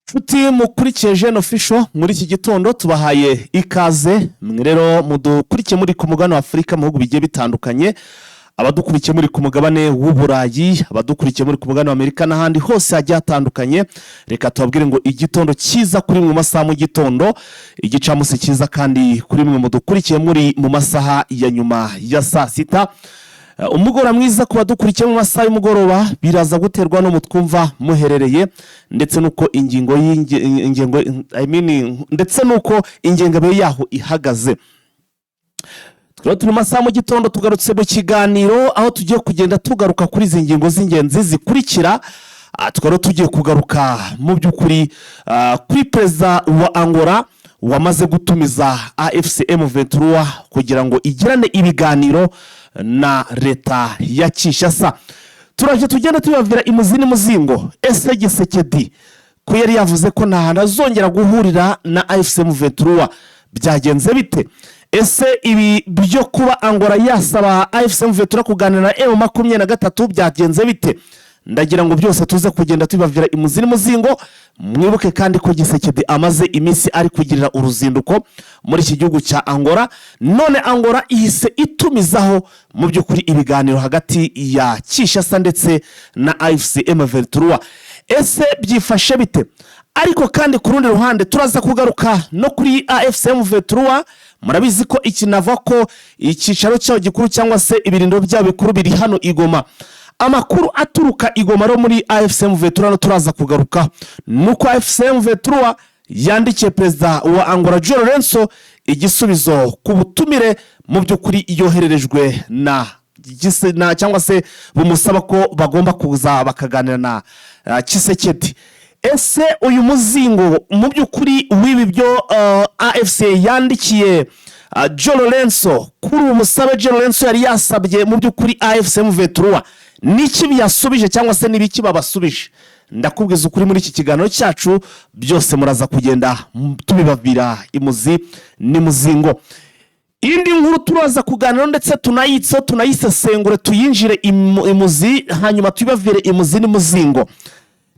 Nshuti mukurikiye Jeune Official muri iki gitondo tubahaye ikaze rero mudukurikiye muri ku mugabane wa Afrika mu bihugu bigiye bitandukanye, abadukurikiye muri ku mugabane w'Uburayi, abadukurikiye muri ku mugabane wa Amerika n'ahandi hose hagiye hatandukanye. Reka tubabwire ngo igitondo cyiza kuri mu masaha mu gitondo, igicamunsi cyiza kandi kuri mwe mudukurikiye muri mu masaha ya nyuma ya saa sita. Umugoroba mwiza kuba dukurikiye mu masaha y'umugoroba, biraza guterwa no mutwumva muherereye ndetse nuko ingingo ndetse nuko ingengabihe yaho ihagaze. Twari turi mu masaha mu gitondo tugarutse mu kiganiro aho tugiye kugenda tugaruka kuri izi ngingo z'ingenzi zikurikira. Twari tugiye kugaruka mu by'ukuri kuri perezida wa Angola wamaze gutumiza AFC M23 kugira ngo igirane ibiganiro na leta ya Kinshasa. Turaje tugenda tubavira imuzini muzingo ese Gisekedi ko yari yavuze ko nta nazongera guhurira na AFC M23 byagenze bite? Ese ibi byo kuba Angola yasaba AFC M23 kuganira na M23 byagenze bite? Ndagira ngo byose tuze kugenda tubavira imuzini muzingo. Mwibuke kandi ko Gisekedi amaze iminsi ari kugirira uruzinduko muri iki gihugu cya Angola, none Angola ihise itumizaho mu by'ukuri ibiganiro hagati ya Kinshasa ndetse na AFC M23. Ese byifashe bite? Ariko kandi ku rundi ruhande turaza kugaruka no kuri AFC M23. Murabizi ko ikinava ko icyicaro cyaho gikuru cyangwa se ibirindiro byabo bikuru biri hano Igoma. Amakuru aturuka Igoma ro muri AFC M23 no turaza kugaruka nuko AFC M23 yandikiye perezida wa Angola João Lourenço igisubizo ku butumire mu by'ukuri yohererejwe na cyangwa se bumusaba ko bagomba kuza bakaganira na Kisekedi. Ese uyu muzingo mu by'ukuri w'ibi byo AFC yandikiye João Lourenço kuri umusabe João Lourenço yari yasabye mu by'ukuri AFC M23 niki byasubije cyangwa se nibiki babasubije? Ndakubwiza ukuri muri iki kiganiro cyacu byose muraza kugenda tubibabira imuzi ni muzingo. Indi nkuru turaza kuganira ndetse tunayisesengure tuyinjire imuzi hanyuma tubibavire imuzi ni muzingo.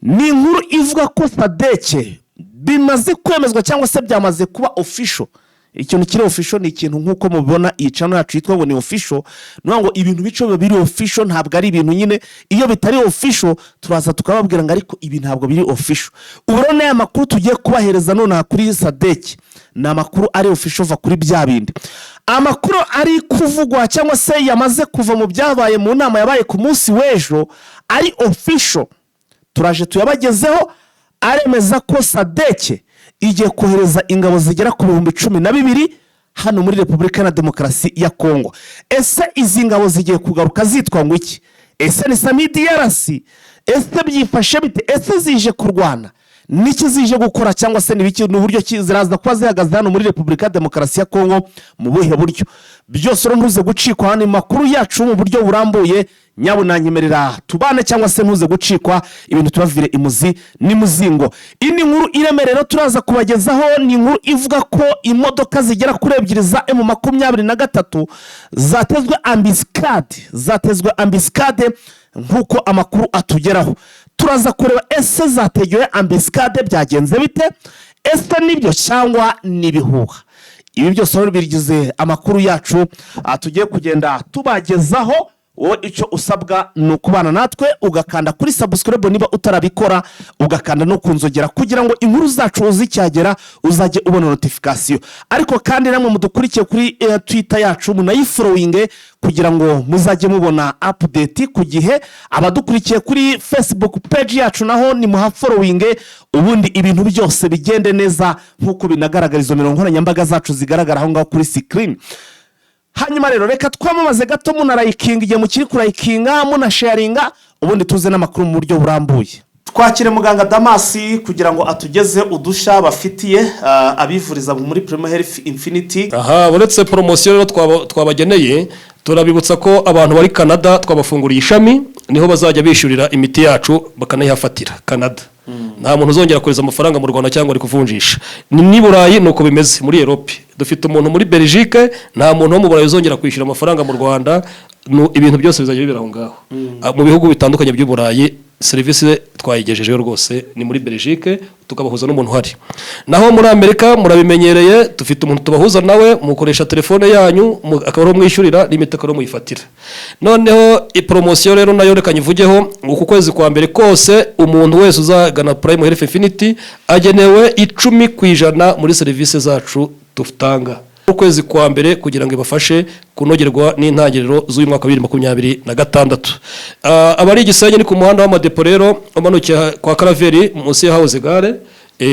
Ni inkuru ivuga ko Sadeke bimaze kwemezwa cyangwa se byamaze kuba official. Ikintu kiri official ni ikintu nkuko mubibona iyi channel yacu yitwa ngo ni official. Ngo ibintu bico biri official ntabwo ari ibintu nyine iyo bitari official turaza tukababwira ngo ariko ibi ntabwo biri official. Urone aya makuru tugiye kubahereza none kuri Sadeke na makuru ari official va kuri bya bindi. Amakuru ari kuvugwa cyangwa se yamaze kuva mu byabaye mu nama yabaye ku munsi w'ejo ari official. Turaje tuyabagezeho aremeza ko Sadeke igiye kohereza ingabo zigera ku 12,000 hano muri Repubulika ya Demokarasi ya Kongo. Ese izi ngabo zigiye kugaruka zitwa ngo iki? Ese ni Samidi Yarasi? Ese byifashe bite? Ese zije kurwana? Niki zije gukora cyangwa se nibiki n'uburyo kiziraza kwa zihagaze hano muri Repubulika ya Demokarasi ya Kongo mu buhe buryo? Byose ntuze gucikwa hano makuru yacu mu buryo burambuye. Nyabunanyemerera tubane cyangwa se ntuze gucikwa ibintu tubavire imuzi ni muzingo. Indi nkuru iremerero turaza kubagezaho ni inkuru ivuga ko imodoka zigera kuri 2 za M23 zatezwe ambiscade nkuko amakuru atugeraho. Turaza kureba ese zategewe ambiscade byagenze bite? Ese nibyo cyangwa nibihuha? Ibi byose rero birigize amakuru yacu tugiye kugenda tubagezaho. Wowe icyo usabwa ni ukubana natwe ugakanda kuri subscribe niba utarabikora, ugakanda no kunzogera kugira ngo inkuru zacu uzicyagera uzajye ubona notification. Ariko kandi namwe mudukurikiye kuri Twitter yacu munayifollowing kugira ngo muzajye mubona update ku gihe. Abadukurikiye kuri Facebook page yacu naho ni muhafollowing ubundi ibintu byose bigende neza nkuko binagaragariza mirongo nkoranyambaga zacu zigaragara aho ngaho kuri screen. Hanyuma rero reka twamamaze gato munarayikinga igihe mukiri kurayikinga munasharinga ubundi tuze n'amakuru mu buryo burambuye. Twakire muganga Damasi kugira ngo atugeze udusha bafitiye abivuriza muri Premier Health Infinity. Uretse promotion rero twabageneye turabibutsa ko abantu bari Canada twabafunguriye ishami niho bazajya bishyurira imiti yacu bakanayihafatira Canada. Nta muntu uzongera kohereza amafaranga mu Rwanda cyangwa ari kuvunjisha. Ni Burayi nuko bimeze muri Europe. Dufite umuntu muri Belgique, nta muntu wo mu Burayi uzongera kwishyura amafaranga mu Rwanda ibintu byose bizajya bibera aho ngaho. Mu bihugu bitandukanye by'Uburayi serivisi twayigejejeyo rwose, ni muri Belgique tukabahuza n'umuntu uhari. Naho muri Amerika murabimenyereye, dufite umuntu tubahuza nawe, mukoresha telefone yanyu akaba mwishyurira limite akaba muyifatira. Noneho promotion rero nayo reka nyivugeho, uku kwezi kwa mbere kose umuntu wese uzagana Prime Health Infinity agenewe 10% muri serivisi zacu dutanga ukwezi kwa mbere kugira ngo ibafashe kunogerwa n'intangiriro z'uyu mwaka wa 2026. Abari Gisenyi ni ku muhanda w'amadepo rero, umanukiye kwa Karaveri munsi ya House Gare,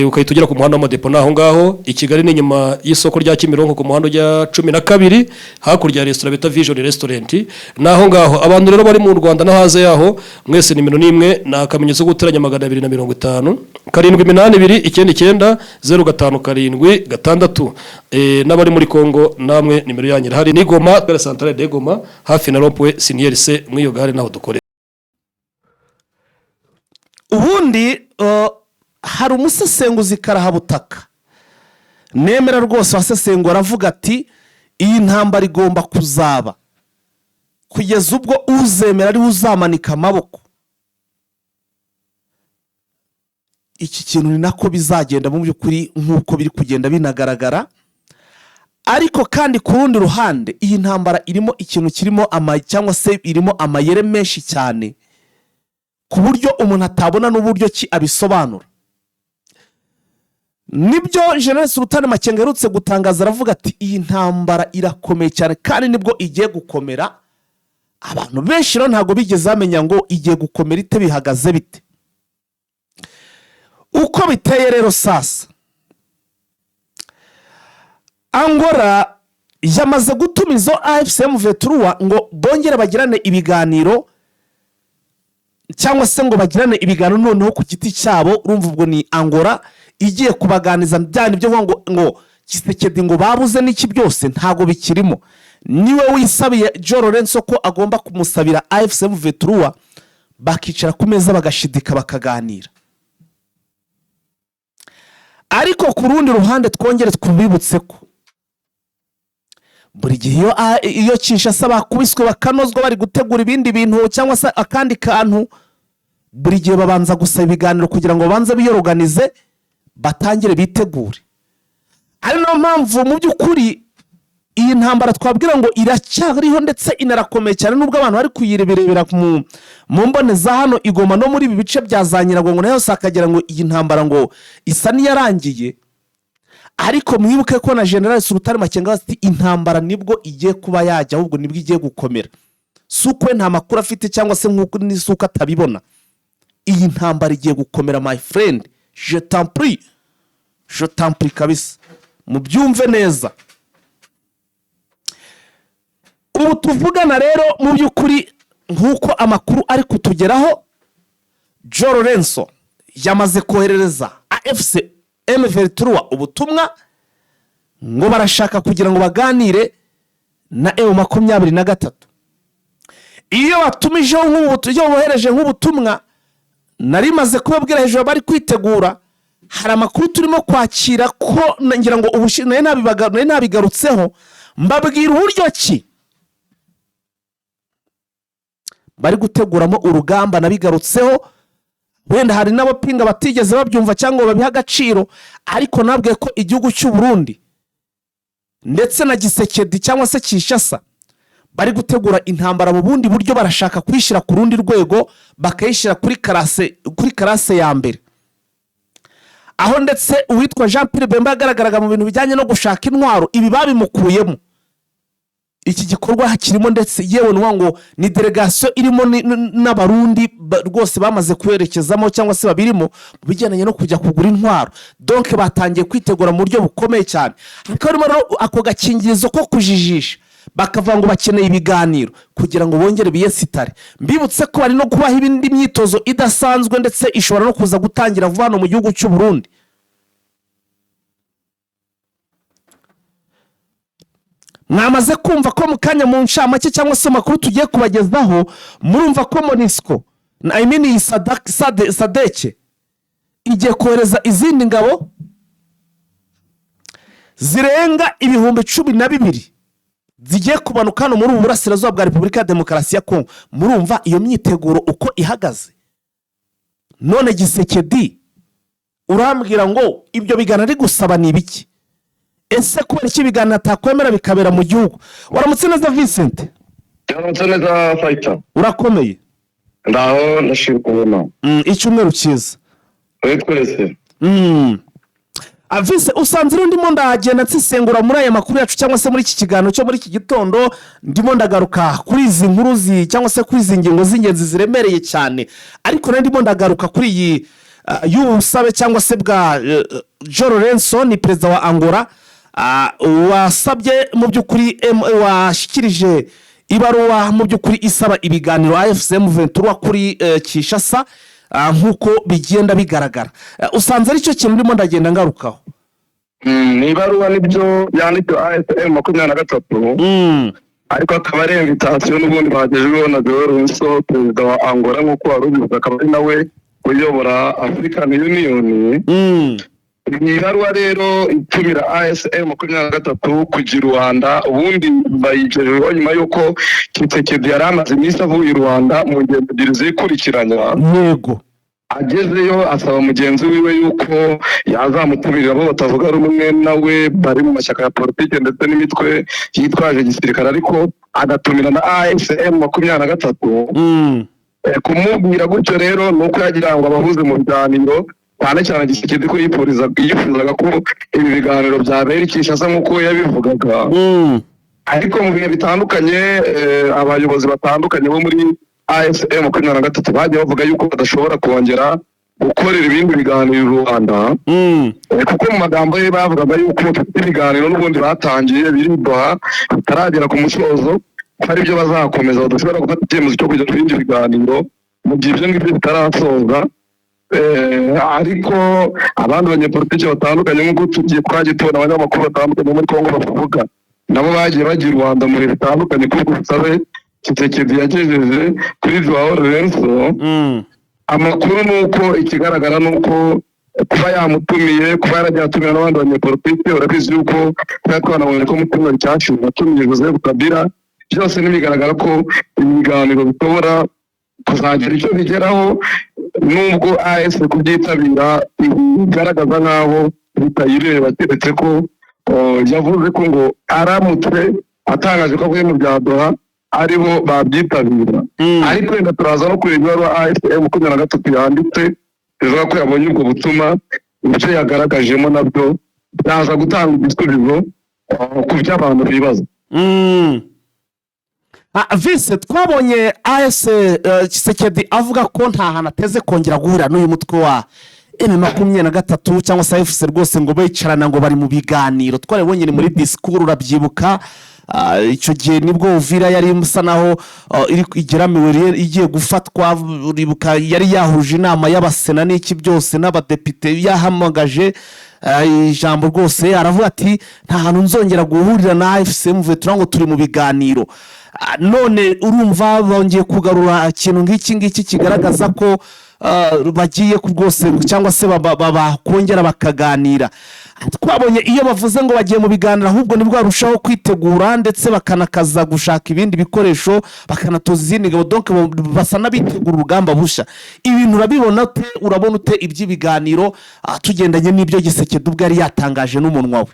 ukahita ugera ku muhanda w'amadepo naho ngaho. I Kigali ni nyuma y'isoko rya Kimironko ku muhanda ya 12 hakurya ya restaurant bita Vision Restaurant naho ngaho. Abantu rero bari mu Rwanda no haze yaho mwese nimero nimwe na akamenyetso guteranya 250 782990556. N'abari muri Kongo namwe nimero yanyu hari ni Goma Gare Centrale de Goma hafi na Rompwe Senior C mwiyo gare naho dukore. Ubundi hari umusesenguzi Karahabutaka nemera rwose wasesengura avuga ati iyi ntambara igomba kuzaba kugeza ubwo uzemera ari uzamanika amaboko. Iki kintu ni nako bizagenda mu by'ukuri nk'uko biri kugenda binagaragara, ariko kandi ku rundi ruhande iyi ntambara irimo ikintu kirimo cyangwa se irimo amayere menshi cyane ku buryo umuntu atabona n'uburyo ki abisobanura. Nibyo General Sultan Makenga yarutse gutangaza aravuga ati iyi ntambara irakomeye cyane kandi nibwo igiye gukomera. Abantu benshi rero ntago bigeze bamenya ngo igiye gukomera ite, bihagaze bite. Uko biteye rero sasa, Angola yamaze gutumizo AFCM Vetrua ngo bongere bagirane ibiganiro cyangwa se ngo bagirane ibiganiro noneho ku giti cyabo. Urumva ubwo ni Angola igiye kubaganiza byane byo ngo Kisekedi ngo babuze n'iki byose ntago bikirimo. Niwe wisabiye Joe Lorenzo ko agomba kumusabira AFCM Vetrua bakicara ku meza bagashidika bakaganira. Ariko ku rundi ruhande twongere twubibutse ko buri gihe iyo Kinshasa bakubiswe bakanozwa bari gutegura ibindi bintu cyangwa se akandi kantu, buri gihe babanza gusaba ibiganiro kugira ngo banze biyorganize batangire bitegure. Ari no mpamvu mu by'ukuri iyi ntambara twabwira ngo iracyariho ndetse inarakomeye cyane, nubwo abantu bari kuyireberebera mu mboneza hano Igoma no muri ibi bice bya Zanyiragongo nayo sakagira ngo iyi ntambara ngo isa niyarangiye. Ariko mwibuke ko na General Sultan Makenga ati intambara nibwo igiye kuba yajya, ahubwo nibwo igiye gukomera. Sukwe nta makuru afite cyangwa se nk'uko n'isuka atabibona. Iyi ntambara igiye gukomera my friend, je t'en prie kabisa, mubyumve neza. Ubu tuvugana rero mu by'ukuri nk'uko amakuru ari kutugeraho, Joe Lorenzo yamaze koherereza AFCM Vetrua ubutumwa ngo barashaka kugira ngo baganire na M23. Iyo batumijeho nk'ubutumwa bohereje nk'ubutumwa nari maze kubabwira hejuru bari kwitegura, hari amakuru turimo kwakira ko ngira ngo ubushine nabigarutseho mbabwira uburyo ki bari guteguramo urugamba nabigarutseho. Wenda hari n'abapinga batigeze babyumva cyangwa babiha agaciro, ariko nabwiye ko igihugu cy'u Burundi ndetse na Gisekedi cyangwa se Kinshasa bari gutegura intambara mu bundi buryo, barashaka kwishira ku rundi rwego bakayishira kuri karase ya mbere. Aho ndetse uwitwa Jean Pierre Bemba yagaragaraga mu bintu bijyanye no gushaka intwaro, ibi babimukuyemo. Iki gikorwa hakirimo ndetse yewe ngo ni delegation irimo n'abarundi rwose bamaze kwerekezamo cyangwa se babirimo bijyananye no kujya kugura intwaro. Donc batangiye kwitegura mu buryo bukomeye cyane. Harimo ako gakingirizo ko kujijisha, bakavuga ngo bakeneye ibiganiro kugira ngo bongere biyesitare. Mbibutse ko bari no kubaha ibindi myitozo idasanzwe ndetse ishobora no kuza gutangira vuba no mu gihugu cy'u Burundi. Mwamaze kumva ko mu kanya mu ncamake cyangwa se makuru tugiye kubagezaho, murumva ko MONUSCO Sadeke igiye kohereza izindi ngabo zirenga 12,000 zigiye kumanuka hano muri ubu burasirazuba bwa Repubulika ya Demokarasi ya Kongo. Murumva iyo myiteguro uko ihagaze? None Gisekedi urambwira ngo ibyo biganiro ari gusaba ni ibiki? Ese kubera iki ibiganiro atakwemera bikabera mu gihugu? Waramutse neza Vincent? Waramutse neza Fighter. Urakomeye? Ndaho ndashimye kubona. Icyumweru cyiza. Twese. Avise usanze ndimo ndagenda nsisengura muri aya makuru yacu cyangwa se muri iki kiganiro cyo muri iki gitondo, ndimo ndagaruka kuri izi nkuru cyangwa se kuri izi ngingo z'ingenzi ziremereye cyane, ariko ndimo ndagaruka kuri iyi y'ubusabe cyangwa se bwa João Lourenço, ni perezida wa Angola, wasabye mu by'ukuri washyikirije ibaruwa mu by'ukuri isaba ibiganiro AFC M23 kuri Kinshasa, nk'uko bigenda bigaragara. Usanze ari cyo kintu ndimo ndagenda ngarukaho? Ni ibaruwa nibyo yanditse AFC M23, ariko akaba ari invitation n'ubundi bagejejweho na João Lourenço, perezida wa Angola, nk'uko warubivuze, akaba ari nawe uyobora African Union. Ni ibaruwa rero itumira AFC M23 kugira Rwanda, ubundi bayijejeho nyuma y'uko Tshisekedi yari amaze iminsi avuye Rwanda mu ngendo ebyiri zikurikiranya. Yego. Agezeyo asaba mugenzi wiwe yuko yazamutumira abo batavuga rumwe nawe bari mu mashyaka ya politike ndetse n'imitwe yitwaje gisirikare, ariko agatumira na AFC M23. Kumubwira gutyo rero nuko yagira ngo abahuze mu biganiro, cyane cyane Gisekedi ko yifuzaga ko ibi biganiro byabera i Kinshasa nk'uko yabivugaga. Ariko mu bihe bitandukanye abayobozi batandukanye bo muri AFC M23 bagiye bavuga yuko badashobora kongera gukorera ibindi biganiro i Rwanda, kuko mu magambo ye bavugaga yuko ibiganiro n'ubundi batangiye biridoha bitaragera ku musozo, hari ibyo bazakomeza, badashobora gufata icyemezo cyo kujya mu bindi biganiro mu gihe ibyo ngibyo bitarasoza. Ariko abandi banyepolitiki batandukanye nk'uko tugiye tubona abanyamakuru batandukanye muri Kongo bavuga, nabo bagiye bagira u Rwanda muri bitandukanye kuko busabe Tshisekedi yagejeje kuri João Lourenço. Amakuru nuko ikigaragara nuko kuba yamutumiye, kuba yaragiye atumira n'abandi banyepolitiki, urabizi yuko twanabonye ko mutumwa cyashize atumiye Joseph Kabila, byose nibigaragara ko ibiganiro bishobora kuzagira icyo bigeraho, nubwo AS kubyitabira bigaragaza nkaho bitayireba, keretse ko yavuze ko ngo aramutse atangaje ko avuye mu bya Doha aribo babyitabira. Ariko wenda turaza no kureba ibaruwa AS M23 yanditse bivuga ko yabonye ubwo butuma, ibyo yagaragajemo nabyo byaza gutanga igisubizo ku byo abantu bibaza. Vise, twabonye AS Tshisekedi avuga ko nta hantu ateze kongera guhura n'uyu mutwe wa M23 cyangwa se AFC rwose ngo bicarana ngo bari mu biganiro. Twarabonye ni muri discours, urabyibuka icyo gihe nibwo Uvira yari musa naho igeramiwe igiye gufatwa, uribuka yari yahuje inama y'abasena n'iki byose n'abadepite, yahamagaje ijambo rwose aravuga ati nta hantu nzongera guhurira na AFC M23 ngo turi mu biganiro. None urumva bongeye kugarura ikintu ngiki kigaragaza ko bagiye ku rwose cyangwa se bakongera bakaganira. Twabonye iyo bavuze ngo bagiye mu biganiro ahubwo nibwo barushaho kwitegura ndetse bakanakaza gushaka ibindi bikoresho, bakanatoza izindi ngabo, donc basa n'abitegura urugamba busha. Ibintu urabibona ute? Urabona ute iby'ibiganiro tugendanye n'ibyo Gisekedi ubwo yari yatangaje n'umunwa we?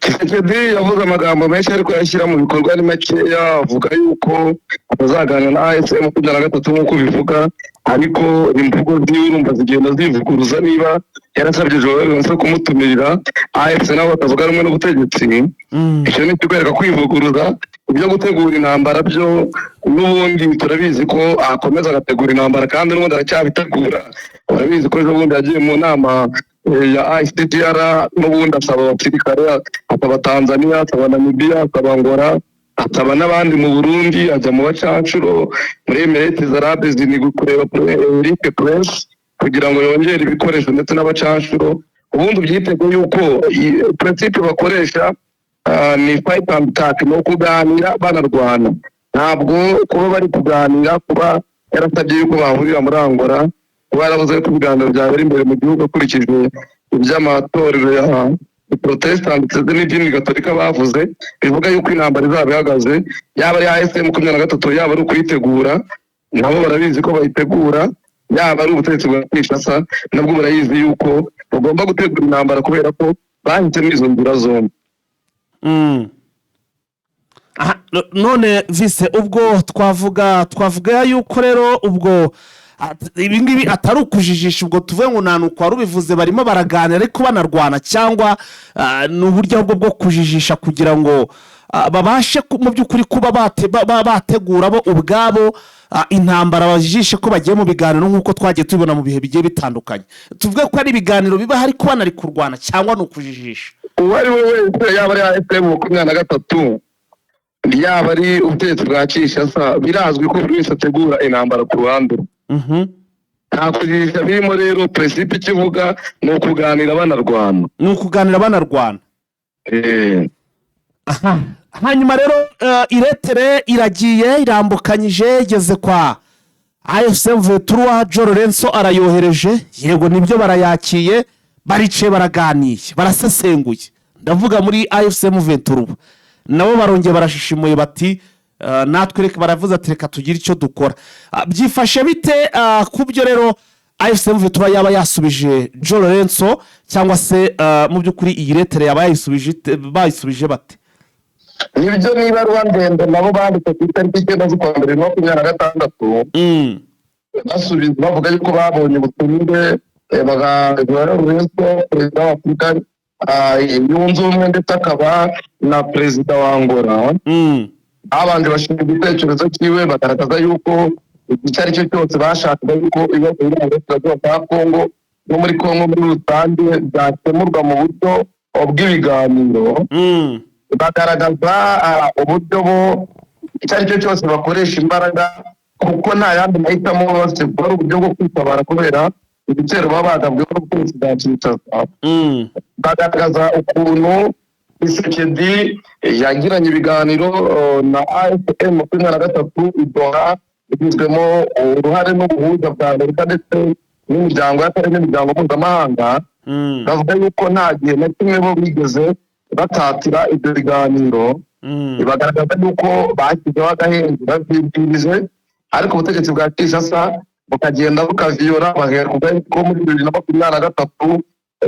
Tshisekedi yavuze amagambo menshi ariko yashyira mu bikorwa ari makeya, avuga yuko bazaganira na AS M23 nk'uko bivuga, ariko imvugo z'urumva zigenda zivuguruza. Niba yarasabye João Lourenço kumutumirira, AFC nabo batavuga rumwe n'ubutegetsi, icyo ni kikwereka kwivuguruza. Ibyo gutegura intambara byo n'ubundi turabizi ko akomeza agategura intambara kandi n'ubundi aracyabitegura. Urabizi ko n'ubundi yagiye mu nama ya ICTR, n'ubundi asaba abasirikare, asaba Tanzania, asaba Namibia, asaba Angola, asaba n'abandi mu Burundi, ajya mu bacancuro muri Emirates Arabes ni kureba Eric Prince kugira ngo yongere ibikoresho ndetse n'abacancuro. Ubundi byitego yuko principe bakoresha ni fight and attack, no kuganira banarwana. Ntabwo kuba bari kuganira, kuba yarasabye yuko bahurira muri Angola, kuba yaravuze ko ibiganiro byabera imbere mu gihugu akurikijwe iby'amatorero protestant ndetse n'idini gatolika bavuze bivuga yuko intambara izaba ihagaze, yaba ari AFC 23 yaba ari ukuyitegura nabo barabizi ko bayitegura, yaba ari ubutegetsi bwa Kinshasa nabwo barayizi yuko bagomba gutegura intambara kubera ko bahitemo izo nzira zombi. None vise ubwo twavuga yuko rero ubwo ibi ngibi atari ukujijisha, ubwo tuvuye ngo nta nuko wari ubivuze barimo baraganira ariko banarwana, cyangwa ni uburyo bwo kujijisha kugira ngo babashe mu by'ukuri kuba bategura bo ubwabo intambara, bajijishe ko bagiye mu biganiro nk'uko twagiye tubibona mu bihe bigiye bitandukanye. Tuvuge ko ari ibiganiro biba hari ko banari kurwana, cyangwa ni ukujijisha? Uwo ari we wese, yaba ari AFC 23 yaba ari ubutegetsi bwa Kinshasa, birazwi ko buri wese ategura intambara ku ruhande. Nta kujijisha birimo rero, principe ikivuga ni ukuganira banarwana. Hanyuma rero iretere iragiye irambukanyije igeze kwa AFC 23, Joe Lorenzo arayohereje, yego nibyo barayakiye, baricaye baraganiye barasesenguye, ndavuga muri AFC 23 nabo barongeye barashishimuye bati natwe reka, baravuze ati reka tugire icyo dukora. Byifashe bite kubyo rero AFC 23 yaba yasubije Joe Lorenzo, cyangwa se mu by'ukuri iyi retere yaba bayisubije bate? Nibyo niba Rwanda nabo banditse ku itariki 9 z'ukwa mbere 2026 basubiza bavuga yuko babonye ubutumire bwa Lorenzo, perezida wa Afurika yunze ubumwe ndetse akaba na perezida wa Angola. Abandi bashinzwe igitekerezo cyiwe bagaragaza yuko icyo ari cyo cyose bashakaga yuko ibibazo biri mu burasirazuba bwa Kongo no muri Kongo muri rusange byakemurwa mu buryo bw'ibiganiro. Bagaragaza uburyo bo icyo ari cyo cyose bakoresha imbaraga, kuko nta yandi mahitamo bafite, ari uburyo bwo kwitabara kubera ibitero baba bagabweho n'ubutegetsi bwa Kinshasa. Bagaragaza ukuntu Tshisekedi yagiranye ibiganiro na AFC 23 Idora, bigizwemo uruhare n'ubuhuza bwa Amerika ndetse n'imiryango y'akarere n'imiryango mpuzamahanga. Bavuga yuko nta gihe na kimwe bo bigeze batatira ibyo biganiro. Bagaragaza yuko bashyizeho agahenge babyibwirije, ariko ubutegetsi bwa Kinshasa bukagenda bukaviyora, bahera ko muri 2023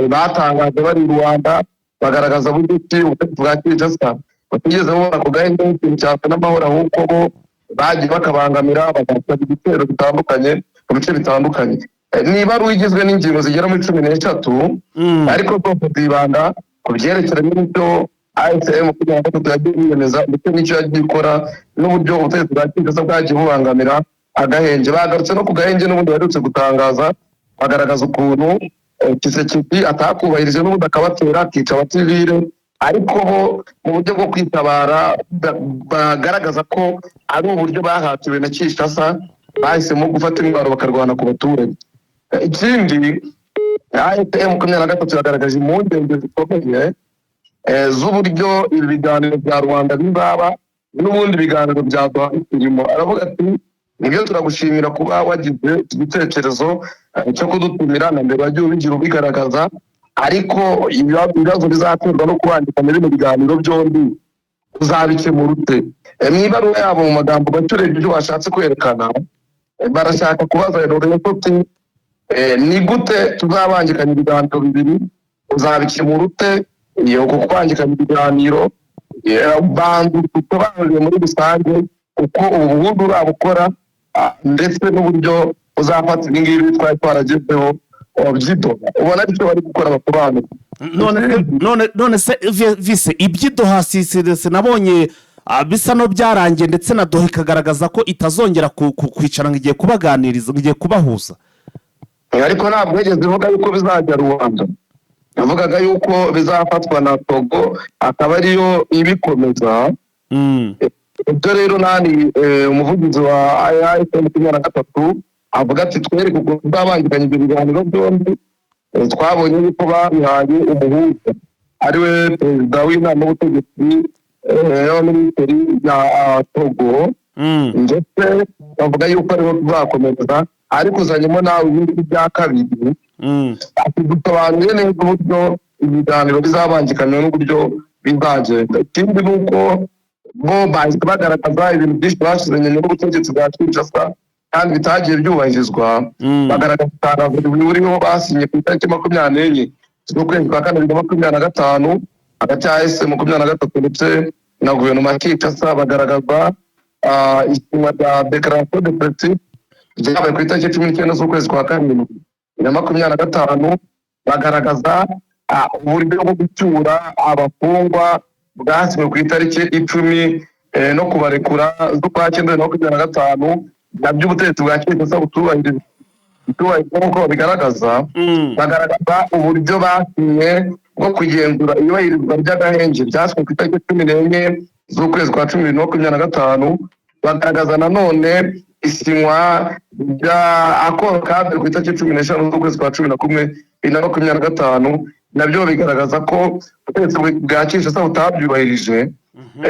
batangaje bari i Rwanda bagaragaza buryo ki ubutegetsi bwa Kinshasa batigeze babona ku gahenge n'ikintu cyasa n'amahoro, ahubwo bo bagiye bakabangamira, bagasaba ibitero bitandukanye mu bice bitandukanye. Niba ari igizwe n'ingingo zigera muri 13, ariko bwoko bwibanda ku byerekeranye n'ibyo AFC 23 yagiye yiyemeza ndetse n'icyo yagiye ikora n'uburyo ubutegetsi bwa Kinshasa bwagiye bubangamira agahenge. Bagarutse no ku gahenge n'ubundi baherutse gutangaza, bagaragaza ukuntu Tshisekedi atakubahirije n'ubundi akabatera akica abasivile, ariko bo mu buryo bwo kwitabara bagaragaza ko ari uburyo bahatiwe na Kinshasa, bahisemo gufata intwaro bakarwana ku baturage. Ikindi AFC 23 yagaragaje impungenge zikomeye z'uburyo ibi biganiro bya Rwanda bizaba n'ubundi biganiro bya Doha birimo. Aravuga ati nibyo turagushimira kuba wagize igitekerezo cyo kudutumira, na mbere wagiye ubigira ubigaragaza, ariko ibibazo bizaterwa no kubandika muri bino biganiro byombi uzabikemura ute? Mw'ibaruwa yabo mu magambo baturebye ibyo bashatse kwerekana, barashaka kubaza Lorenzo ati ni gute tuzabangikanya ibiganiro bibiri, uzabikemura ute? Iyo kubangikanya ibiganiro bantu tusobanurire muri rusange uko ubuhudu urabukora ndetse n'uburyo uzafata ibingibi twari twaragezeho by'Idoha. Ubona aricyo bari gukora basobanura. None se vise iby'Idoha sisi nabonye bisa no byarangiye, ndetse na Doha ikagaragaza ko itazongera kwicara ngo igiye kubaganiriza, igiye kubahuza. Ariko ntabwo yigeze ivuga yuko bizajya Rwanda, yavugaga yuko bizafatwa na Togo akaba ariyo ibikomeza. Ibyo rero nani umuvugizi wa AFC 23 avuga ati twereke uko tuzabangikanya ibyo biganiro byombi. Twabonye yuko babihaye umuhuza ariwe perezida w'inama y'ubutegetsi minisitiri ya Togo, ndetse bavuga yuko ariho tuzakomeza, ariko uzanyemo nawe ibindi bya kabiri. Ati dusobanuye neza uburyo ibiganiro bizabangikanywa n'uburyo bizagenda. Ikindi ni uko bo bahise bagaragaza ibintu byinshi bashyizanye n'ubutegetsi bwa Kinshasa kandi bitagiye byubahirizwa. Bagaragaza itangazo rihuriweho basinye ku itariki 24 z'ukwezi kwa 2025 hagati ya AS 23 ndetse na guverinoma ya Kinshasa. Bagaragaza isinywa rya Declaration de Principe ryabaye ku itariki 19 z'ukwezi kwa 2025. Bagaragaza uburyo bwo gucyura abafungwa bwasinywe ku itariki 10 no kubarekura z'ukwa 9/2025 nabyo ubutegetsi bwa Kinshasa butubahiriza nk'uko bigaragaza. Bagaragaza uburyo basinye bwo kugenzura iyubahirizwa ry'agahenge byasinywe ku itariki 14 z'ukwezi kwa 2025. Bagaragaza nanone isinywa rya akoro cadre ku itariki 15 z'ukwezi kwa 11/2025 nabyo bigaragaza ko ubutegetsi bwa Kinshasa butabyubahirije.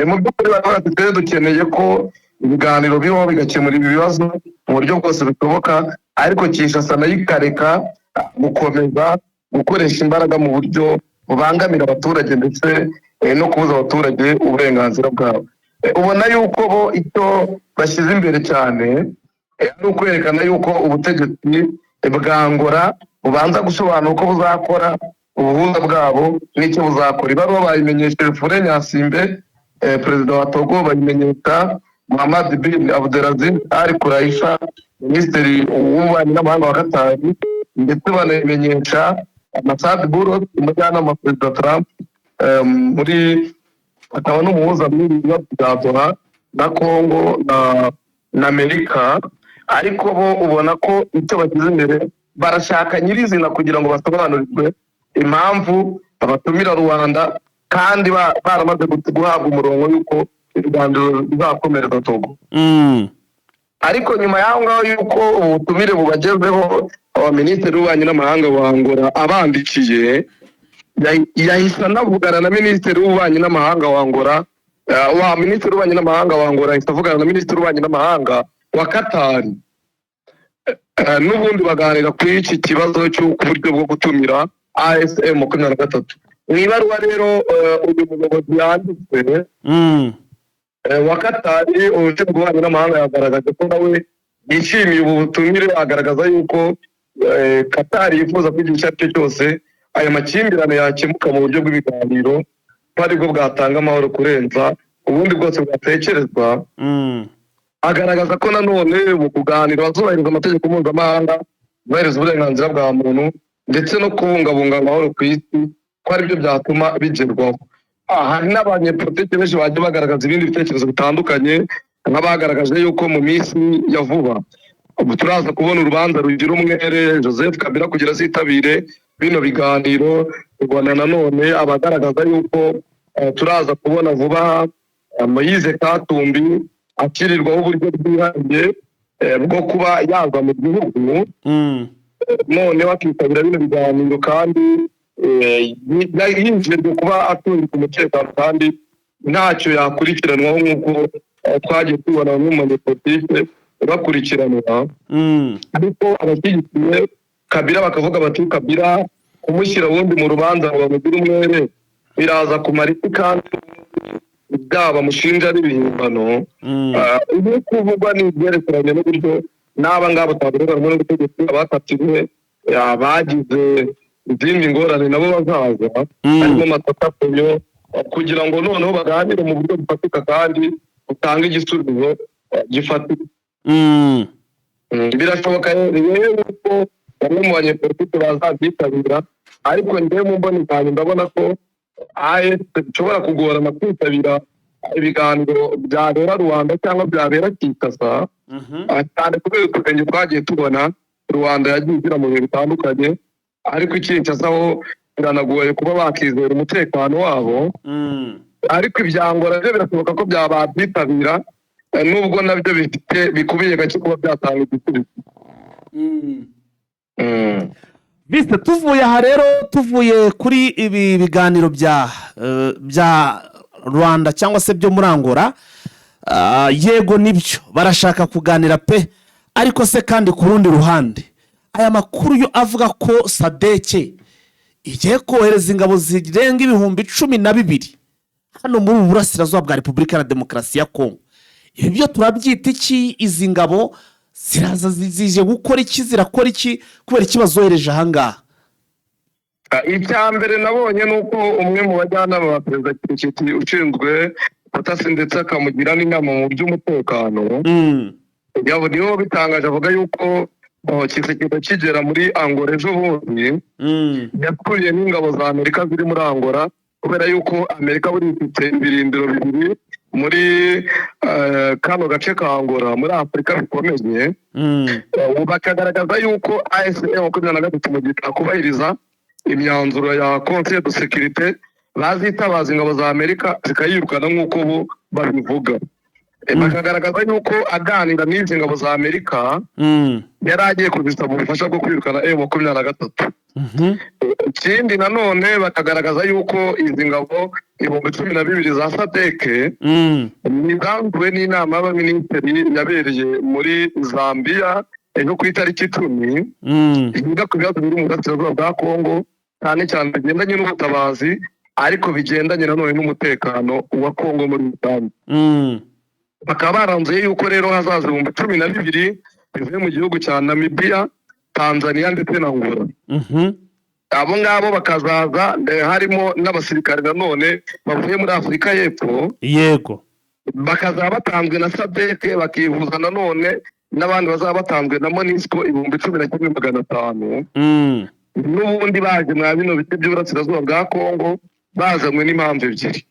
Mu by'ukuri twari dukeneye ko ibiganiro bibaho bigakemura ibi bibazo mu buryo bwose bishoboka, ariko Kinshasa nayo ikareka gukomeza gukoresha imbaraga mu buryo bubangamira abaturage ndetse no kubuza abaturage uburenganzira bwabo. Ubona yuko bo icyo bashyize imbere cyane ari ukwerekana yuko ubutegetsi bwa Angola bubanza gusobanura uko buzakora ubuhuza bwabo n'icyo buzakora. Ibaruwa bayimenyesheje Faure Nyasimbe, perezida wa Togo, bayimenyesha Mohamed bin Abdelaziz Al Kuraisha, minisitiri w'ububanyi n'amahanga wa Qatar, ndetse banayimenyesha Masad Boulos, umujyanama wa perezida Trump, muri akaba n'umuhuza muri ibibazo bya Doha na Congo na Amerika. Ariko bo ubona ko icyo bashyize imbere barashaka nyirizina kugira ngo basobanurirwe impamvu babatumira Rwanda kandi baramaze guhabwa umurongo yuko ibiganiro bizakomereza Togo. Ariko nyuma y'aho ngaho yuko ubutumire bubagezeho, abaminisitiri w'ububanyi n'amahanga wa Angola abandikiye, yahise anavugana na minisitiri w'ububanyi n'amahanga wa Angola, minisitiri w'ububanyi n'amahanga wa Angola yahise avugana na minisitiri w'ububanyi n'amahanga wa Qatar, n'ubundi baganira kuri iki kibazo cy'uburyo bwo gutumira ASM 23. Mu ibaruwa rero uyu muyobozi yanditse wa Qatar, ushinzwe ububanyi n'amahanga yagaragaje ko nawe yishimiye ubu butumire. Agaragaza yuko Qatar yifuza ko igihe icyo ari cyo cyose aya makimbirane yakemuka mu buryo bw'ibiganiro, ko aribwo bwatanga amahoro kurenza ubundi bwose bwatekerezwa. Agaragaza ko nanone mu kuganira bazubahiriza amategeko mpuzamahanga, kubahiriza uburenganzira bwa muntu ndetse no kubungabunga amahoro ku isi, ko aribyo byatuma bigerwaho. Hari n'abanyepolitiki benshi bagiye bagaragaza ibindi bitekerezo bitandukanye, nk'abagaragaje yuko mu minsi ya vuba ubu turaza kubona urubanza rugira umwere Joseph Kabila kugira azitabire bino biganiro. Rwanda nanone abagaragaza yuko turaza kubona vuba Moise Katumbi akirirwaho uburyo bwihariye bwo kuba yaza mu gihugu, none bakitabira bino biganiro kandi yinjijwe kuba atunze umutekano kandi ntacyo yakurikiranwaho nk'uko twagiye tubona bamwe mu banyepolitike bakurikiranwa. Ariko abashyigikiye Kabila bakavuga bati Kabila kumushyira ubundi mu rubanza ngo bamugire umwere biraza kumara iki kandi byaba mushinja n'ibihimbano. Ibi kuvugwa ni ibyerekeranye n'uburyo n'aba ngaba batagaragara n'ubutegetsi abakatiwe bagize izindi ngorane nabo bazaza, harimo amatapafunyo, kugira ngo noneho baganire mu buryo bufatika kandi butanga igisubizo gifatika. Birashoboka rero ko bamwe mu banyepolitiki bazabyitabira, ariko njyewe mu mboni zanjye ndabona ko bishobora kugorana kwitabira ibiganiro byabera Rwanda cyangwa byabera Kinshasa, cyane kubera utugenyo twagiye tubona Rwanda yagiye igira mu bihe bitandukanye, ariko Kinshasa ho biranagoye kuba bakizera umutekano wabo. Ariko ibyangora byo birashoboka ko byabyitabira, nubwo nabyo bifite bikubiye gake kuba byatanga igisubizo. Viste tuvuye aha rero, tuvuye kuri ibi biganiro bya Rwanda cyangwa se byo muri Angola, yego nibyo barashaka kuganira pe, ariko se kandi ku rundi ruhande aya makuru yo avuga ko Sadeke igiye kohereza ingabo zirenga 12,000 hano muri ubu burasirazuba bwa Repubulika ya Demokarasi ya Kongo. Ibi byo turabyita iki? Izi ngabo ziraza zije gukora iki? Zirakora iki kubera ikibazohereje ahangaha? icya mbere nabonye ni uko umwe mu bajyanama ba perezida Tshisekedi ushinzwe ubutasi ndetse akamugira n'inama mu by'umutekano niho bitangaje avuga yuko Tshisekedi akigera muri Angola ejo bundi yakuriye n'ingabo za Amerika ziri muri Angola kubera yuko Amerika buri ifite ibirindiro bibiri muri kano gace ka Angola muri Afurika bikomeye. Bakagaragaza yuko AFC mu gihe kubahiriza imyanzuro ya Conseil de Sécurité bazitabaza ingabo za Amerika zikayirukana nk'uko bo babivuga. Bakagaragaza yuko aganira n'izi ngabo za Amerika yari agiye kuzisaba ubufasha bwo kwirukana M23. Ikindi nanone bakagaragaza yuko izi ngabo 12,000 za SADC nizanzwe n'inama y'abaminisitiri yabereye muri Zambia ejo ku itariki 10 ivuga ku bibazo biri mu burasirazuba bwa Kongo cyane cyane bigendanye n'ubutabazi ariko bigendanye nanone n'umutekano wa Kongo muri rusange. Bakaba baranzuye yuko rero hazaza 12,000 bivuye mu gihugu cya Namibia, Tanzania ndetse na Angola. Abo ngabo bakazaza harimo n'abasirikare nanone bavuye muri Afurika y'Epfo. Yego. Bakazaba batanzwe na SADC bakihuza nanone n'abandi bazaba batanzwe na MONUSCO 11,500. N'ubundi baje mwa bino bice by'uburasirazuba bwa Kongo bazanywe n'impamvu ebyiri.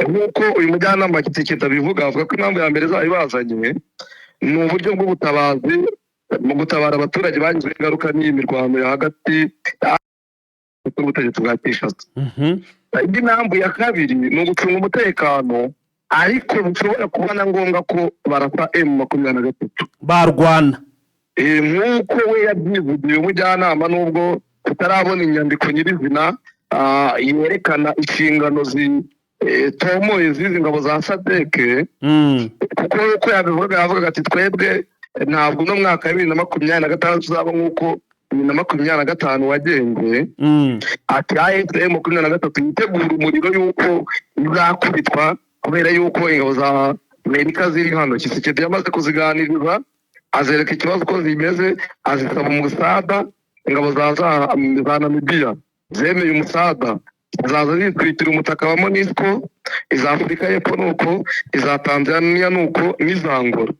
Nk'uko uyu mujyanama Tshisekedi abivuga avuga ko impamvu ya mbere zayibazanye ni uburyo bw'ubutabazi mu gutabara abaturage bagizwe ingaruka n'iyi mirwano ya hagati y'ubutegetsi bwa Kinshasa. Indi mpamvu ya kabiri ni ugucunga umutekano ariko bishobora kuba na ngombwa ko barasa M23 barwana. Nk'uko we yabyivugiye umujyanama nubwo tutarabona inyandiko nyirizina yerekana inshingano tomoye z'izi ngabo za SADC kuko uko yavuga ati twebwe ntabwo no mwaka 2026 tuzaba nk'uko 2025 wagenze. Ati M23 yitegura umuriro yuko izakubitwa kubera yuko ingabo za Amerika ziri hano. Tshisekedi yamaze kuziganiriza azereka ikibazo ko zimeze azisaba umusada. Ingabo za Namibia zemeye umusada zaza zitwitira umutaka wa MONUSCO, iza Afurika y'Epfo nuko, iza Tanzania nuko, n'iza Angola.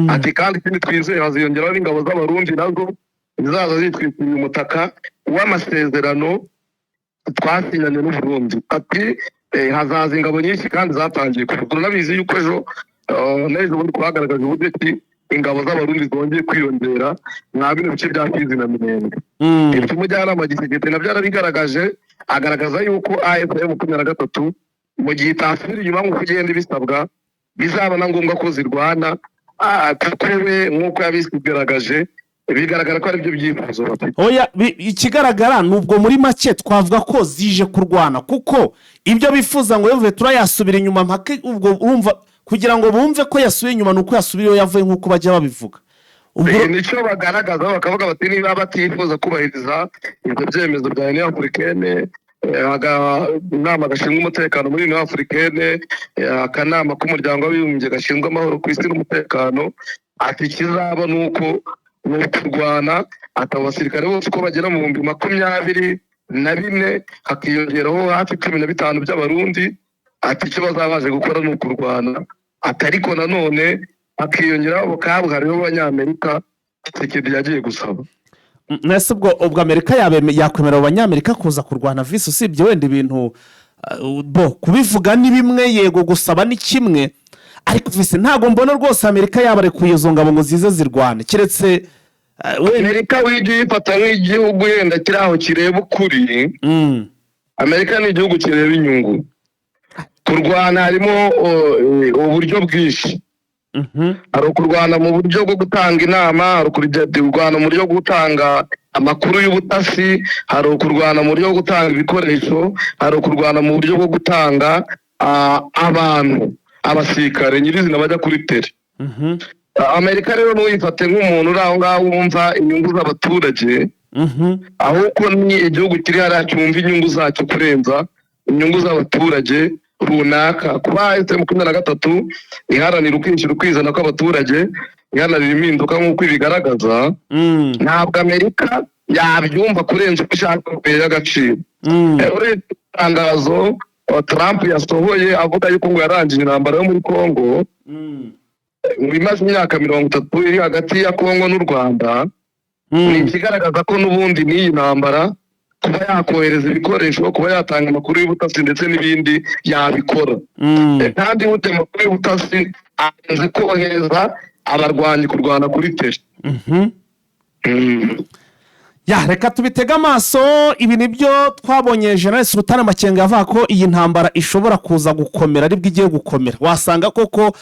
Ati kandi ikindi twizeye haziyongeraho n'ingabo z'Abarundi nazo zizaza zitwitira umutaka w'amasezerano twasinyanye n'u Burundi. Ati hazaza ingabo nyinshi kandi zatangiye kuvuga. Nabizi yuko ejo n'ejo bundi kuhagaragaje uburyo ki ingabo z'Abarundi zongeye kwiyongera mwa bino bice bya Fizi na Minembwe. Ibyo umujyanama Tshisekedi nabyo yarabigaragaje agaragaza yuko M23 mu gihe itasubira inyuma nk'uko ugenda ibisabwa bizaba na ngombwa ko zirwana. Kuko we nk'uko yabigaragaje bigaragara ko ari byo byifuzo bafite. Oya, ikigaragara nubwo muri make twavuga ko zije kurwana kuko ibyo bifuza ngo yove turayasubira inyuma mpaka ubwo urumva kugira ngo bumve ko yasubiye inyuma nuko yasubiriyo yavuye nk'uko bajya babivuga. Nicyo bagaragaza bakavuga bati niba batifuza kubahiriza ibyo byemezo bya Union Africaine, inama gashinzwe umutekano muri Union Africaine, akanama k'umuryango w'abibumbye gashinzwe amahoro ku isi n'umutekano, ati kizaba nuko kurwana ati abasirikare bose uko bagera mu 24 hakiyongeraho hafi 15 by'Abarundi. Ati icyo bazabaje gukora ni ukurwana. Ati ariko nanone hakiyongeraho bukabuhariho Abanyamerika Tshisekedi yagiye gusaba. Nese ubwo Amerika yakwemera Abanyamerika kuza kurwana visi usibye wenda ibintu kubivuga ni bimwe, yego gusaba ni kimwe, ariko visi ntago mbona rwose Amerika yabarekuye izo ngabo ngo zize zirwane keretse Amerika wije ifata nk'igihugu yenda kiraho kireba ukuri. Amerika ni igihugu kireba inyungu. Kurwana harimo uburyo bwinshi. Hari kurwana mu buryo bwo gutanga inama, hari kurwana mu buryo bwo gutanga amakuru y'ubutasi, hari kurwana mu buryo bwo gutanga ibikoresho, hari kurwana mu buryo bwo gutanga abantu abasirikare nyirizina bajya kuri tere. Amerika rero n'uyifate nk'umuntu uri aho ngaho wumva inyungu z'abaturage ahubwo ni igihugu kiri hariya cyumva inyungu zacyo kurenza inyungu z'abaturage runaka. kuba M23 iharanira ukwishyira ukwizana kw'abaturage, iharanira impinduka nk'uko ibigaragaza, ntabwo Amerika yabyumva kurenza uko ishaka kubera agaciro. Urebye itangazo Trump yasohoye avuga yuko ngo yarangije intambara yo muri Congo, imaze imyaka 30 iri hagati ya Congo n'u Rwanda, ni ikigaragaza ko n'ubundi n'iyi ntambara kuba yakohereza ibikoresho, kuba yatanga amakuru y'ubutasi ndetse n'ibindi yabikora. Kandi ute amakuru y'ubutasi azi kohereza abarwanyi kurwana kuri test. Ya reka tubitega amaso. Ibi nibyo twabonye General Sultan Makenga avuga ko iyi ntambara ishobora kuza gukomera, aribwo igiye gukomera. Wasanga koko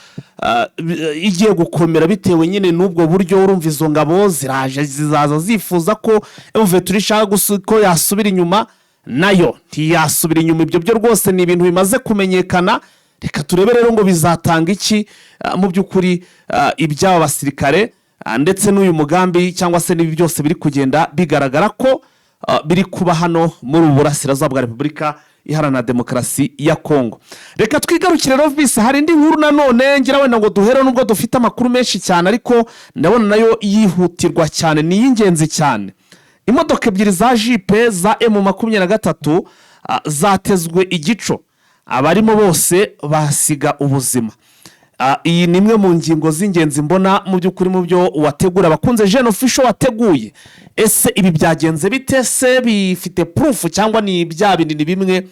igiye gukomera bitewe nyine n'ubwo buryo. Urumva izo ngabo ziraje zizaza zifuza ko M23 ishaka ko yasubira inyuma, nayo ntiyasubira inyuma. Ibyo byo rwose ni ibintu bimaze kumenyekana. Reka turebe rero ngo bizatanga iki mu by'ukuri iby'aba basirikare ndetse n'uyu mugambi cyangwa se n'ibi byose biri kugenda bigaragara ko biri kuba hano muri ubu burasirazuba bwa Repubulika Iharanira Demokarasi ya Kongo. Reka twigarukire rero vise, hari indi nkuru nanone ngira wenda ngo duhere, nubwo dufite amakuru menshi cyane ariko ndabona nayo yihutirwa cyane, ni y'ingenzi cyane. Imodoka ebyiri za jipe za M23 zatezwe igico, abarimo bose basiga ubuzima. Iyi ni imwe mu ngingo z'ingenzi mbona mu by'ukuri mu byo wategura abakunze Jeune Official wateguye. Ese ibi byagenze bite? Se bifite proof cyangwa ni bya binini bimwe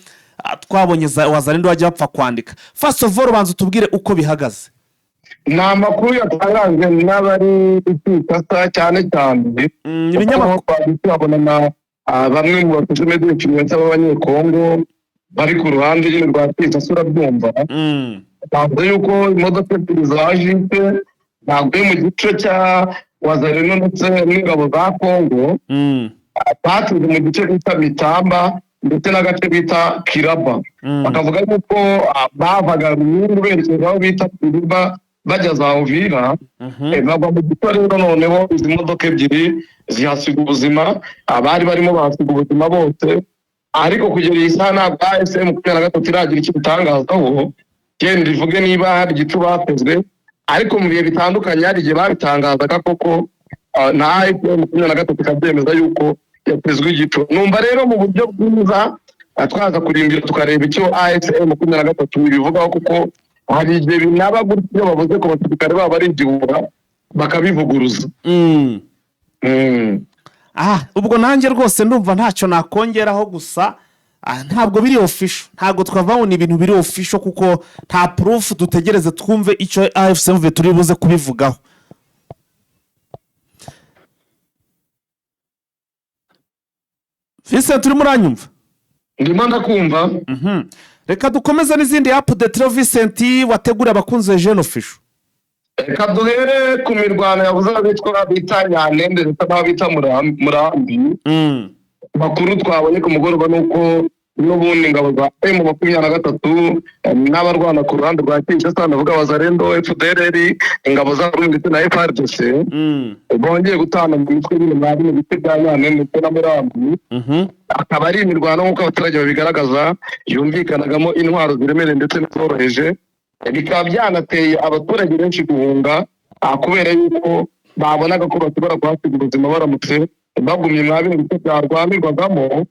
twabonye wazarinde wajya bapfa kwandika? First of all banza tubwire uko bihagaze. Ni amakuru yatangajwe n'abari kwitasa cyane cyane ibinyamakuru twabona bamwe mu bakozi b'influencer b'abanyekongo bari ku ruhande rwa kwitasa urabyumva. Ntabwo yuko imodoka ebyiri za jipe ntabwo mu gice cya Wazalendo ndetse n'ingabo za Kongo, batuje mu gice bita Mitamba ndetse n'agace bita Kiraba. Bakavuga yuko bavaga Runyungu berekeza aho bita Kiriba bajya za Uvira, bagwa mu gice rero noneho izi modoka ebyiri zihasiga ubuzima, abari barimo bahasiga ubuzima bose. Ariko kugera iyi saha ntabwo M23 iragira icyo bitangazaho. Genda rivuge niba hari igicu batezwe, ariko mu bihe bitandukanye hari igihe babitangazaga koko na M23 ikabyemeza yuko yatezwe igicu. Numva rero mu buryo bwiza twaza kurimbira tukareba icyo M23 bivugaho, kuko hari igihe binaba gutyo bavuze ko basirikare baba ari igihuha bakabivuguruza. Ubwo nanjye rwose ndumva ntacyo nakongeraho, gusa ntabwo biri official, ntabwo twavaho ni ibintu biri official kuko nta proof. Dutegereze twumve icyo AFC turi buze kubivugaho. Vincent turi muranyumva? Ndimo ndakumva. Reka dukomeze n'izindi update Vincent wategura abakunze Jeune Official. Reka duhere ku mirwano yavuze abitwa bita Nyanende ndetse n'abita Murambi. Makuru twabonye ku mugoroba nuko n'ubundi ingabo za M23 n'abarwana ku ruhande rwa Kinshasa, ndavuga Wazalendo, FDLR, ingabo za Burundi ndetse na FARDC bongeye gutana mu mitwe y'imari mu bice bya Nyanende ndetse na Murambi. Akaba ari imirwano nk'uko abaturage babigaragaza yumvikanagamo intwaro ziremereye ndetse n'izoroheje. Bikaba byanateye abaturage benshi guhunga kubera yuko babonaga ko bashobora kuhasiga ubuzima baramutse bagumye mwabiri bice byarwanirwagamo.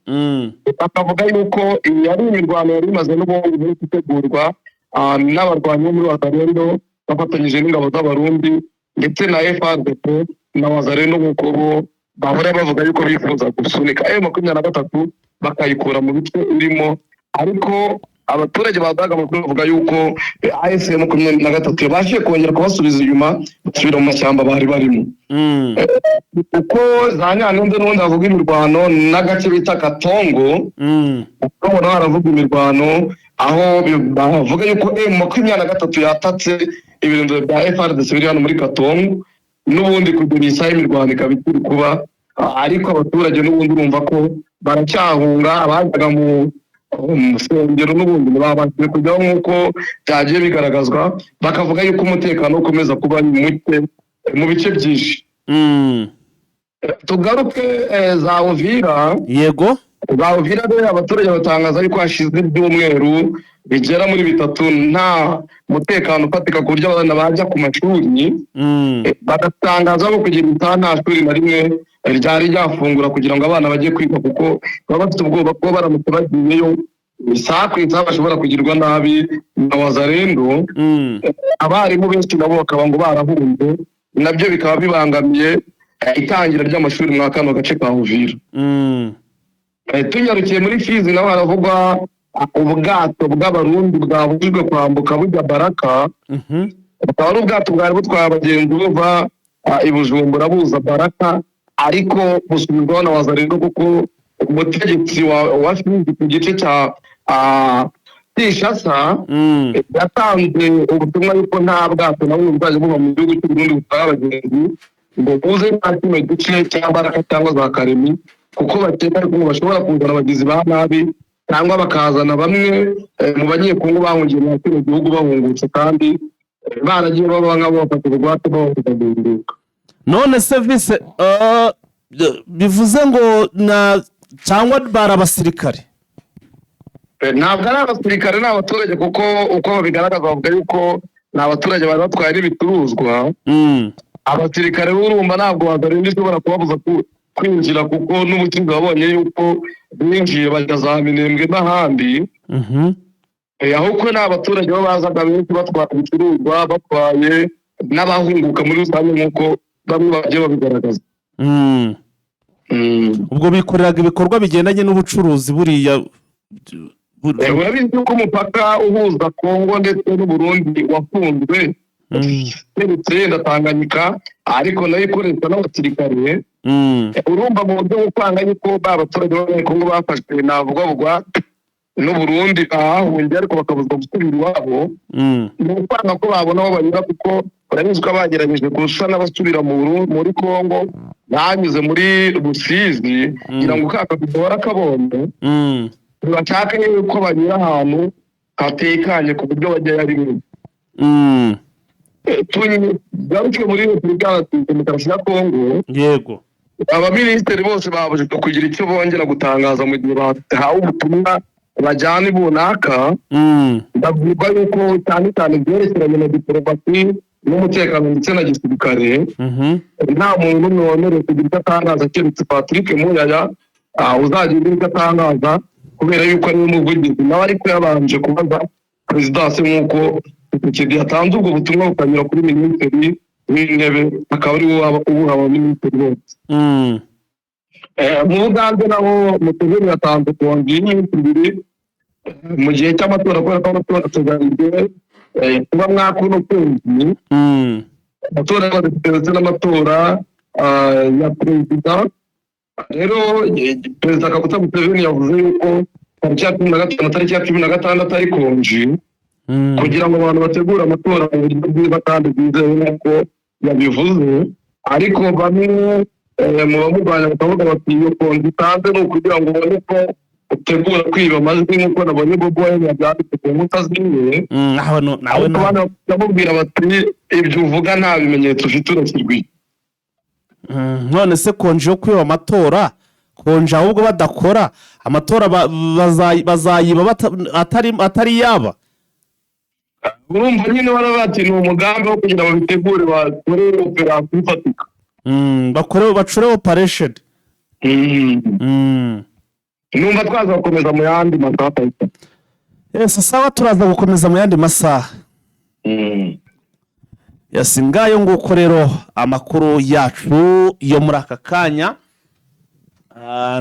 Bakavuga yuko iyi yari imirwano yari imaze n'ubundi muri gutegurwa n'abarwanyi bo muri Wazalendo bafatanyije n'ingabo z'Abarundi ndetse na FARDC na Wazalendo, nk'uko bo bahora bavuga yuko bifuza gusunika M23 bakayikura mu bice irimo. Ariko abaturage badaga amakuru bavuga yuko M23 yabashije kongera kubasubiza inyuma basubira mu mashyamba bari barimo. Uko za Nyanende n'ubundi havuga imirwano n'agace bita Katongo, uko haravuga imirwano aho bavuga yuko M23 yatatse ibirindiro bya FARDC biri hano muri Katongo, n'ubundi kugura isaha imirwano ikaba ikiri kuba. Ariko abaturage n'ubundi urumva ko baracyahunga, abazaga mu musengero n'ubundi babashije kujyaho nk'uko byagiye bigaragazwa, bakavuga yuko umutekano ukomeza kuba muke mu bice byinshi. tugaruke za Uvira. yego. Za Uvira rero abaturage batangaza ariko hashize ibyumweru bigera muri 3 nta mutekano ufatika ku buryo abana bajya ku mashuri. Bagatangaza ko kugira nta shuri na rimwe ryari ryafungura kugira ngo abana bajye kwiga, kuko baba bafite ubwoba ko baramutse bagiyeyo isaha bashobora kugirwa nabi na wazarendo. Abarimu benshi nabo bakaba ngo barahunze, nabyo bikaba bibangamiye itangira ry'amashuri muri kano gace ka Uvira. Tunyarukiye muri Fizi naho haravugwa ubwato bw'abarundi bwabujijwe kwambuka bujya Baraka. Bukaba ari ubwato bwari butwaye abagenzi buva i Bujumbura buza Baraka, ariko busubirwaho na wazarendo kuko umutegetsi wa Fizi ku gice cya Kinshasa yatanze ubutumwa yuko nta bwato na bumwe buzajya buba mu gihugu cy'u Burundi butwara abagenzi ngo buze nta kino gice cya Baraka cyangwa za Karemi, kuko bakeka ko bashobora kuzana abagizi ba nabi cyangwa bakazana bamwe mu banyekongo bahungiye mu kino gihugu bahungutse kandi baragiye baba nk'abo bafata ubwato bahinduka. None service bivuze ngo na cyangwa bara abasirikare? Ntabwo ari abasirikare, ni abaturage, kuko uko babigaragaza bavuga yuko ni abaturage bari batwaye n'ibicuruzwa. Abasirikare urumva ntabwo wazarenda ishobora kubabuza kwinjira, kuko n'ubucuruzi babonye yuko binjiye bajya za Minembwe n'ahandi. Ahubwo ni abaturage bo bazaga benshi batwara ibicuruzwa, batwaye n'abahunguka muri rusange nk'uko bamwe bagiye babigaragaza. Ubwo bikoreraga ibikorwa bigendanye n'ubucuruzi buriya. Urabizi ko umupaka uhuza Kongo ndetse n'Uburundi wafunzwe keretse yenda Tanganyika, ariko nayo ikoreshwa n'abasirikare. Urumva mu buryo bwo kwanga yuko abaturage b'Abanyekongo bafashwe navuga bugwate n'Uburundi bahungiye ariko bakabuzwa gusubira iwabo. Ni ukwanga ko babona aho banyura, kuko urabizi ko bagerageje gusa n'abasubira muri Kongo banyuze muri Rusizi kugira ngo kakabidora kabone. Bashaka yuko banyura ahantu hatekanye ku buryo bajya ari rimwe. Tugaruke muri Repubulika ya Demokarasi ya Kongo. Yego. Abaminisitiri bose babujijwe kugira icyo bongera gutangaza mu gihe bahawe ubutumwa bajyana ibunaka. Bavuga yuko cyane cyane byerekeranye na diplomasi n'umutekano ndetse na gisirikare, nta muntu n'umwe wemerewe kugira icyo atangaza keretse Patrick Muyaya uzagira icyo atangaza, kubera yuko ari umuvugizi nawe ariko yabanje kubaza perezidansi nk'uko Tshisekedi yatanze ubwo butumwa bukanyura kuri minisitiri w'intebe, akaba ari we ubuha abaminisitiri bose. Mu Bugande naho Museveni yatanze konji y'iminsi 2 mu gihe cy'amatora, kubera ko amatora ateganyijwe kuba mwaka uno kwezi. Amatora y'abadepite ndetse n'amatora ya perezida. Rero perezida Kaguta Museveni yavuze yuko tariki ya 15 tariki ya 16 ari konji, kugira ngo abantu bategure amatora mu buryo bwiza kandi bwizewe nk'uko yabivuze. Ariko bamwe mu bamurwanya bakavuga bati iyo konji itanze ni ukugira ngo ubone ko utegura kwiba amajwi nk'uko nabonye Bobo Wine yabyanditse ku nkuta ziwe. Nawe bamubwira bati ibyo uvuga nta bimenyetso ufite urakirwiye. None se konji yo kwiba amatora, konji ahubwo badakora amatora bazayiba atari yaba? Urumva nyine barabati ni umugambi wo kugira ngo bitegure bakore operasiyo ifatika. Bacure operation. Numva twaza gukomeza mu yandi masaha. Sawa, turaza gukomeza mu yandi masaha. Ngayo nguko rero amakuru yacu yo muri aka kanya.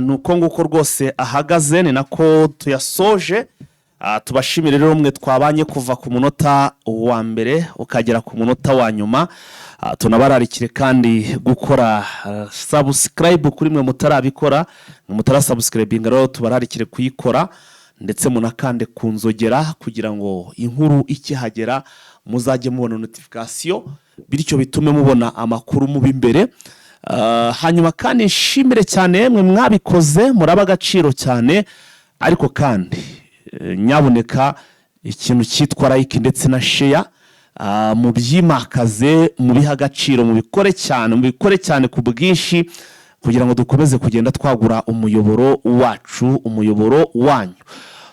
Nuko nguko rwose ahagaze, ni nako tuyasoje. Tubashimire rero mwe twabanye kuva ku munota wa mbere ukagera ku munota wa nyuma. Tunabararikire kandi gukora subscribe kuri mwe mutarabikora, mutara subscribing rero tubararikire kuyikora, ndetse munakande kunzogera kugira ngo inkuru ikihagera muzajye mubona notification, bityo bitume mubona amakuru mu bimbere. Hanyuma kandi nshimire cyane mwe mwabikoze, muraba agaciro cyane. Ariko kandi nyaboneka ikintu cyitwa like ndetse na share mu byimakaze, mu biha agaciro, mu bikore cyane ku bwinshi, kugira ngo dukomeze kugenda twagura umuyoboro wacu, umuyoboro wanyu.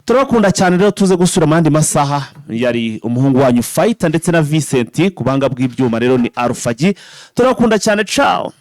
Turabakunda cyane rero, tuze gusura mu yandi masaha. Yari umuhungu wanyu Fighter ndetse na Vincent, ku banga bw'ibyuma rero ni Alpha G. Turabakunda cyane, ciao.